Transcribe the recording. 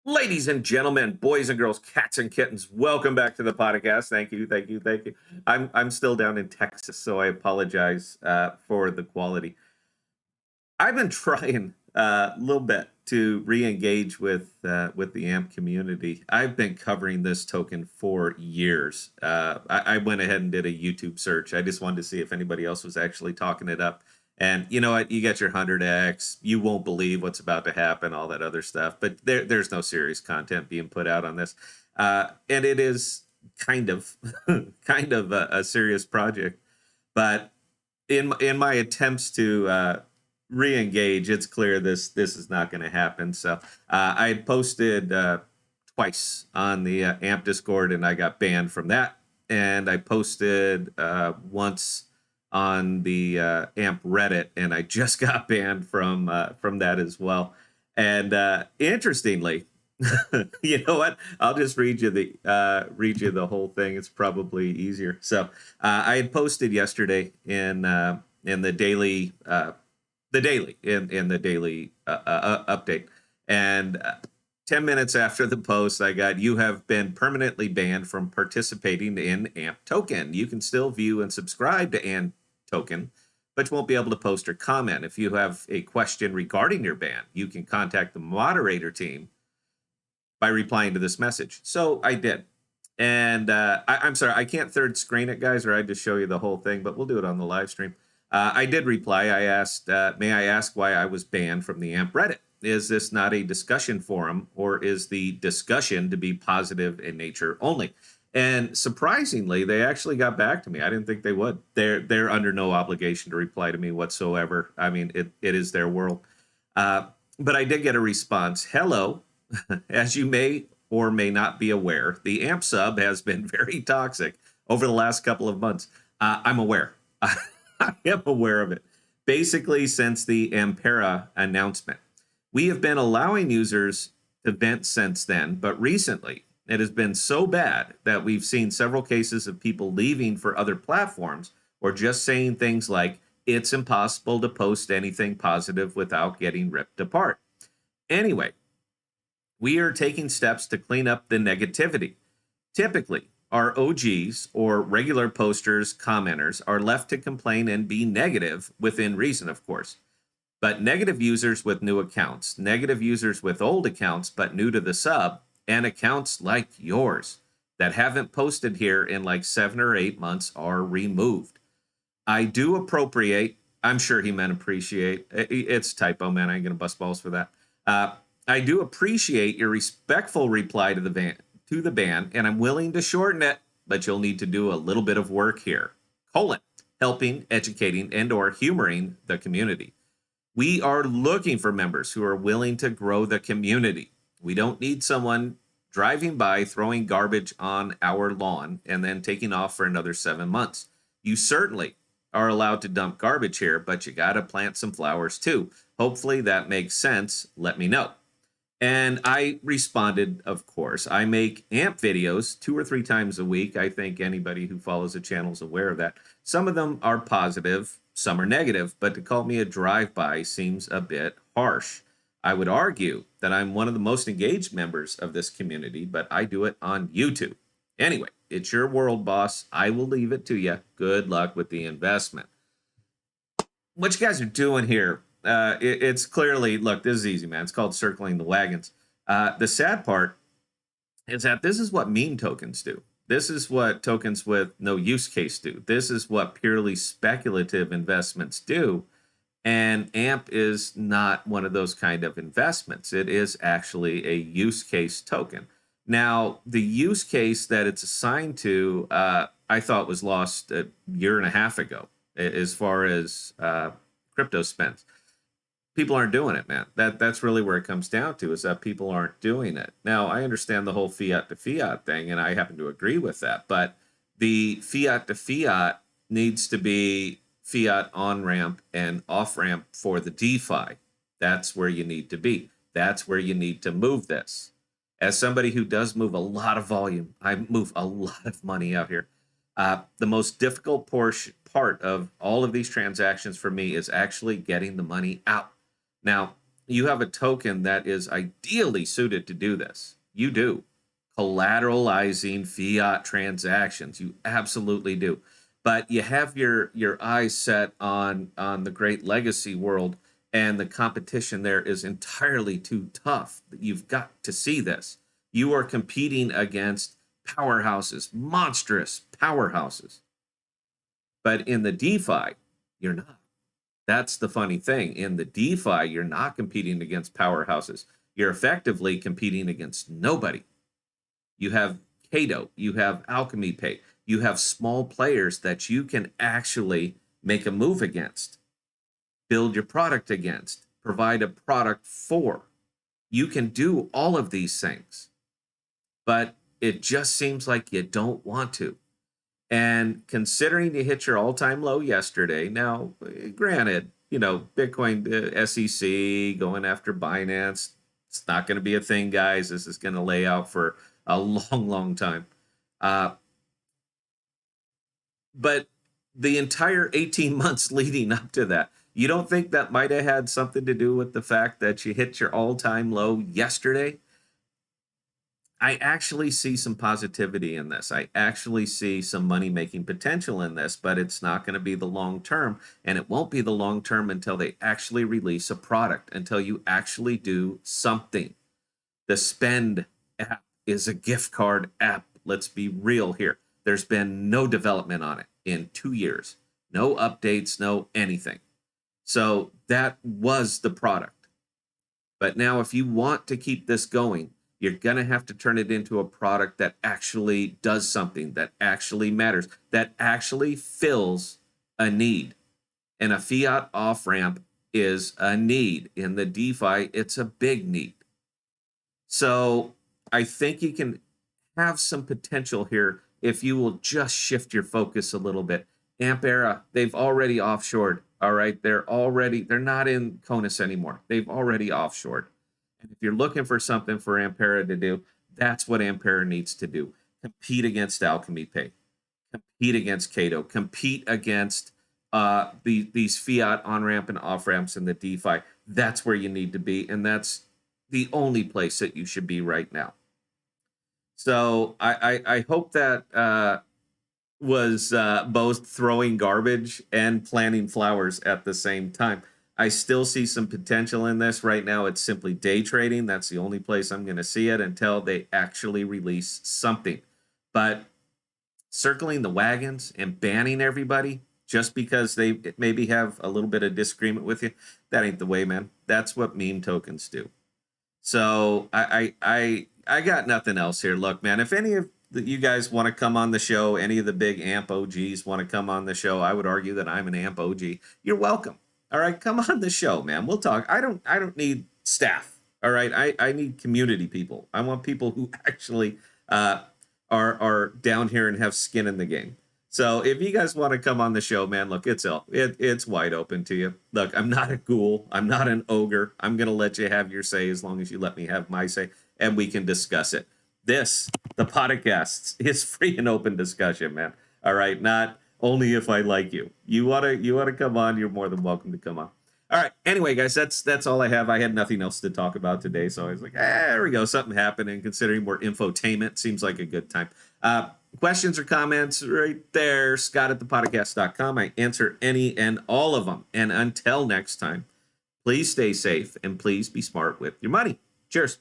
Ladies and gentlemen, boys and girls, cats and kittens, welcome back to the podcast. Thank you, thank you, thank you. I'm still down in Texas, so I apologize for the quality. I've been trying a little bit to re-engage with the AMP community. I've been covering this token for years. I went ahead and did a YouTube search. I just wanted to see if anybody else was actually talking it up. And you know what? You get your 100x. You won't believe what's about to happen, all that other stuff. But there's no serious content being put out on this, and it is kind of kind of a serious project. But in my attempts to re-engage, it's clear this is not going to happen. So I had posted twice on the AMP Discord, and I got banned from that. And I posted once on the AMP Reddit, and I just got banned from that as well. And interestingly, you know what? I'll just read you the whole thing. It's probably easier. So I had posted yesterday in the daily in the daily update, and 10 minutes after the post, I got, you have been permanently banned from participating in AMP Token. You can still view and subscribe to AMP Token, but you won't be able to post or comment. If you have a question regarding your ban, you can contact the moderator team by replying to this message. So I did. And I'm sorry, I can't third screen it, guys, or I'd just show you the whole thing, but we'll do it on the live stream. I did reply. I asked, may I ask why I was banned from the AMP Reddit? Is this not a discussion forum, or is the discussion to be positive in nature only? And surprisingly, they actually got back to me. I didn't think they would. They're under no obligation to reply to me whatsoever. I mean, it is their world. But I did get a response. Hello. As you may or may not be aware, the AMP sub has been very toxic over the last couple of months. I'm aware. I am aware of it. Basically, since the Ampera announcement, we have been allowing users to vent since then, but recently it has been so bad that we've seen several cases of people leaving for other platforms or just saying things like, it's impossible to post anything positive without getting ripped apart. Anyway, we are taking steps to clean up the negativity. Typically, our OGs or regular posters, commenters are left to complain and be negative within reason, of course. But negative users with new accounts, negative users with old accounts but new to the sub, and accounts like yours that haven't posted here in like 7 or 8 months are removed. I do appropriate. I'm sure he meant appreciate. It's typo, man. I ain't gonna bust balls for that. I do appreciate your respectful reply to the ban, and I'm willing to shorten it, but you'll need to do a little bit of work here. Helping, educating, and or humoring the community. We are looking for members who are willing to grow the community. We don't need someone driving by, throwing garbage on our lawn, and then taking off for another 7 months. You certainly are allowed to dump garbage here, but you got to plant some flowers too. Hopefully that makes sense. Let me know. And I responded, of course. I make AMP videos 2 or 3 times a week. I think anybody who follows the channel is aware of that. Some of them are positive, some are negative, but to call me a drive-by seems a bit harsh. I would argue that I'm one of the most engaged members of this community, but I do it on YouTube. Anyway, it's your world, boss. I will leave it to you. Good luck with the investment. What you guys are doing here, it's clearly, look, this is easy, man. It's called circling the wagons. The sad part is that this is what meme tokens do. This is what tokens with no use case do. This is what purely speculative investments do. And AMP is not one of those kind of investments. It is actually a use case token. Now, the use case that it's assigned to, I thought was lost a year and a half ago, as far as crypto spends. People aren't doing it, man. That's really where it comes down to, is that people aren't doing it. Now, I understand the whole fiat to fiat thing, and I happen to agree with that. But the fiat to fiat needs to be fiat on ramp and off ramp for the DeFi. That's where you need to be. That's where you need to move this. As somebody who does move a lot of volume, I move a lot of money out here. The most difficult part of all of these transactions for me is actually getting the money out. Now, you have a token that is ideally suited to do this. You do. Collateralizing fiat transactions. You absolutely do. But you have your eyes set on the great legacy world, and the competition there is entirely too tough. You've got to see this. You are competing against powerhouses, monstrous powerhouses. But in the DeFi, you're not. That's the funny thing. In the DeFi, you're not competing against powerhouses. You're effectively competing against nobody. You have Cato, you have Alchemy Pay, you have small players that you can actually make a move against, build your product against, provide a product for. You can do all of these things, but it just seems like you don't want to. And considering you hit your all-time low yesterday, now, granted, Bitcoin SEC going after Binance, it's not going to be a thing, guys. This is going to lay out for a long, long time. But the entire 18 months leading up to that, you don't think that might have had something to do with the fact that you hit your all-time low yesterday? I actually see some positivity in this. I actually see some money making potential in this, but it's not going to be the long term. And it won't be the long term until they actually release a product, until you actually do something. The Spend app is a gift card app. Let's be real here. There's been no development on it in 2 years, no updates, no anything. So that was the product. But now, if you want to keep this going, you're going to have to turn it into a product that actually does something, that actually matters, that actually fills a need. And a fiat off ramp is a need. In the DeFi, it's a big need. So I think you can have some potential here if you will just shift your focus a little bit. Ampera, they've already offshored. All right. They're not in Conus anymore. They've already offshored. And if you're looking for something for Ampera to do, that's what Ampera needs to do. Compete against Alchemy Pay, compete against Cato, compete against these fiat on ramp and off ramps in the DeFi. That's where you need to be. And that's the only place that you should be right now. So I hope that was both throwing garbage and planting flowers at the same time. I still see some potential in this. Right now, it's simply day trading. That's the only place I'm going to see it until they actually release something. But circling the wagons and banning everybody just because they maybe have a little bit of disagreement with you, that ain't the way, man. That's what meme tokens do. So I got nothing else here. Look, man, if any of you guys want to come on the show, any of the big AMP OGs want to come on the show, I would argue that I'm an AMP OG. You're welcome. All right, come on the show, man. We'll talk. I don't need staff. All right, I need community people. I want people who actually are down here and have skin in the game. So if you guys want to come on the show, man, look, it's wide open to you. Look, I'm not a ghoul. I'm not an ogre. I'm going to let you have your say as long as you let me have my say, and we can discuss it. The podcast, is free and open discussion, man. All right, not only if I like you. You wanna come on, you're more than welcome to come on. All right. Anyway, guys, that's all I have. I had nothing else to talk about today, so I was like, there we go, something happened. And considering we're infotainment, seems like a good time. Questions or comments right there, Scott at thepodcast.com. I answer any and all of them. And until next time, please stay safe and please be smart with your money. Cheers.